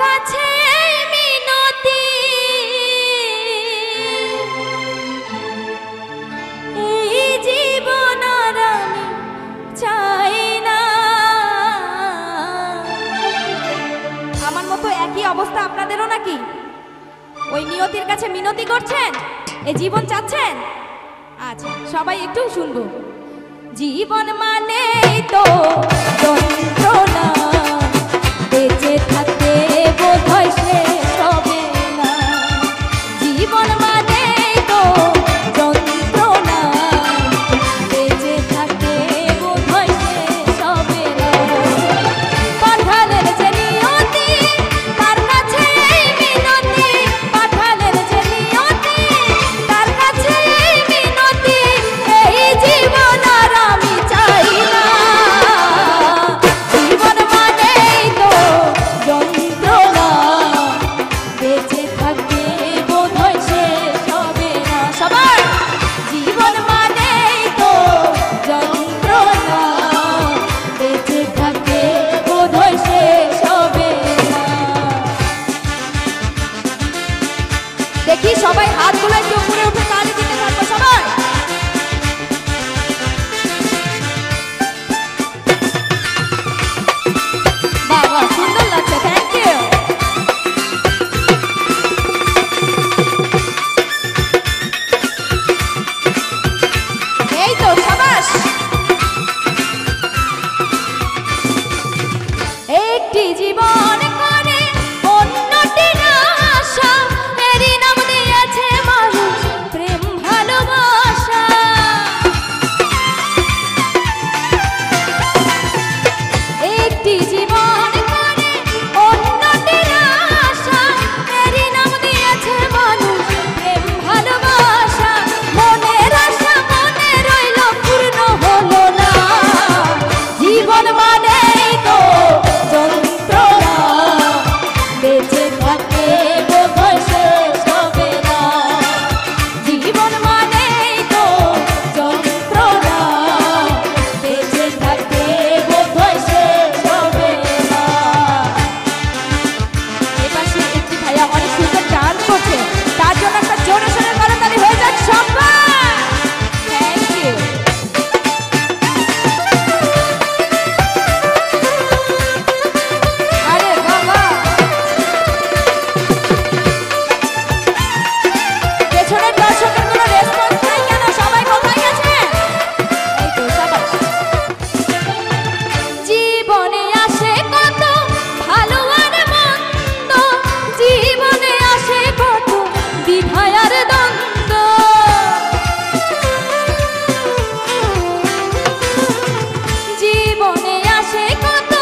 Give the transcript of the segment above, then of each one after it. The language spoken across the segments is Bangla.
কাছে মিনতি এই জীবন আর আমি চাই না। আমার মতো একই অবস্থা আপনাদেরও নাকি? ওই নিয়তির কাছে মিনতি করছেন, এই জীবন চাচ্ছেন? আচ্ছা সবাই একটু শুনবো। জীবন মানে তো যন্ত্রণা, বেঁচে থাকতে বোধহয় শেষ হবে না। জীবন মানে তো যন্ত্রণা, বেঁচে থাকতে বোধহয় শেষ হবে না। পাঠালের যে নিয়তি তার কাছে মিনতি, পাঠালের যে নিয়তি তার কাছে মিনতি এই জীবন আর আমি চাই না। জীবন মানেই তো যন্ত্রণা, বেঁচে থাকতে বোধহয় শেষ হবে না। সবার জীবন মানেই তো যন্ত্রণা, বেঁচে থাকতে বোধহয় শেষ হবে না। দেখি সবাই হাতগুলো একটু উপরে উঠে তালি দিতে থাকবো সবাই। বাবা সুন্দর লাগছে, থ্যাংক ইউ। এই তো সাবাস। একটি জীবন করে অন্যটির আশা, এরই নাম দিয়েছে মানুষ প্রেম ভালোবাসা। একটি জীবন করে অন্যটির আশা, এরই নাম দিয়েছে মানুষ প্রেম ভালোবাসা। মনের আশা মনে রইল পূর্ণ হলো না। জীবন মানেই তো যন্ত্রণা, বেঁচে থাকতে বোধহয় শেষ হবে না। জীবন মানেই তো যন্ত্রণা, বেঁচে থাকতে বোধহয় শেষ হবে না। এপাশে একটি ভাইয়া অনেক সুন্দর ডান্স করছে, তার জন্য একটা জোরে সোরে করতালি হয়ে যাক সবাই। Thank you. আরে বাবা, পেছনের দর্শকের কোনো রেসপন্স নাই কেন? সবাই কোথায় গেছে? এই তো সাবাস। জীবনে আসে কত ভালো আর মন্দ, জীবনে আসে কত দ্বিধা আর দ্বন্দ্ব। জীবনে আসে কত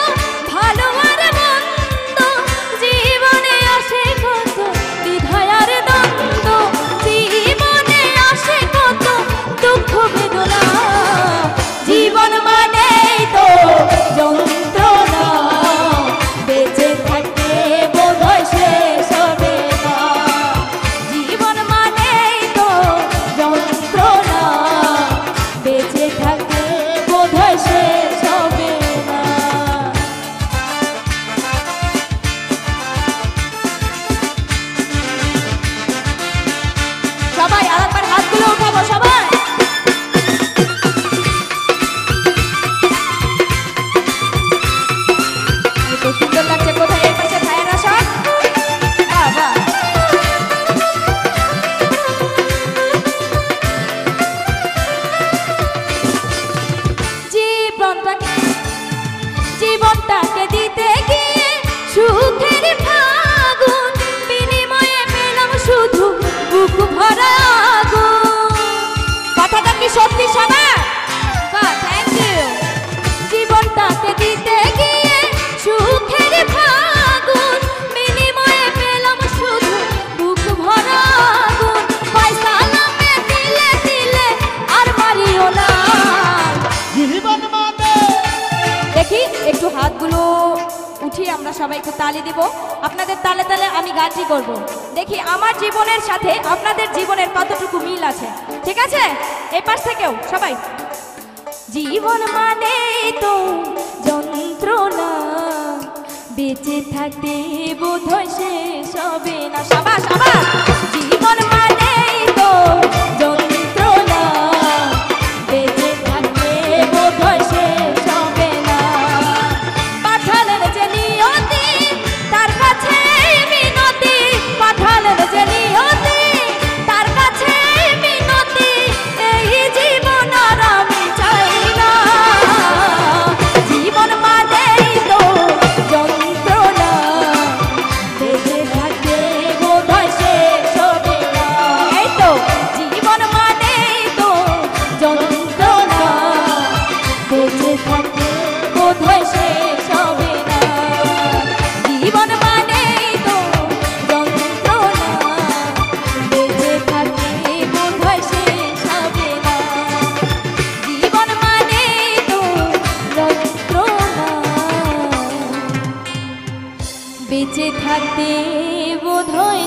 ভালো আর মন্দ, জীবনে আসে কত দ্বিধা আর দ্বন্দ্ব। জীবনে আসে কত দুঃখ বেদনা। জীবন মানেই তো যন্ত্রণা, বেঁচে থাকতে বোধহয় শেষ হবে না। জীবন মানেই তো যন্ত্রণা, বেঁচে থাকতে বোধহয় শেষ হবে না। সবাই আরেকবার হাতগুলো উঠাবো সবাই। এই তো সুন্দর লাগছে। কোথায় এই পাশে ভাইয়েরা সব? বাবা জীবনটাকে দিতে গিয়ে সুখের ফাগুন, বিনিময়ে পেলাম শুধু বুক ভরা আগুন। কথাটা কি সত্যি সবার? বাহ, থ্যাংক ইউ। জীবনটাকে দিতে গিয়ে সুখের ফাগুন, বিনিময়ে পেলাম শুধু বুক ভরা আগুন। পয়সা নামে দিলে দিলে আর মারিও না। জীবন মানে দেখি একটু হাতগুলো উঠিয়ে আমরা সবাই একটু তালি দিব। আপনাদের তালে তালে আমি গানটি করব। দেখি আমার জীবনের সাথে আপনাদের জীবনের কতটুকু মিল আছে। ঠিক আছে? এই পাশ থেকেও সবাই। জীবন মানে তো যন্ত্রণা, বেঁচে থাকতে বোধহয় শেষ হবে না। সাবাস সাবাস। জীবন মানেই তো যন্ত্রণা, বেঁচে থাকতে বোধহয় শেষ হবে না। পাঠালেন যে নিয়তি তার কাছে মিনতি, পাঠালেন যে নিয়তি তার কাছে মিনতি, এই জীবন আর আমি চাই না। জীবন মানেই তো যন্ত্রণা, বেঁচে থাকতে বোধহয় শেষ হবে না। এই তো জীবন মানেই তো যন্ত্রণা, বেঁচে থাকতে বোধহয় শেষ হবে না। জীবন মানেই তো যন্ত্রণা, বেঁচে থাকতে বোধহয় শেষ হবে না। জীবন মানেই তো যন্ত্রণা, বেঁচে থাকতে বোধহয়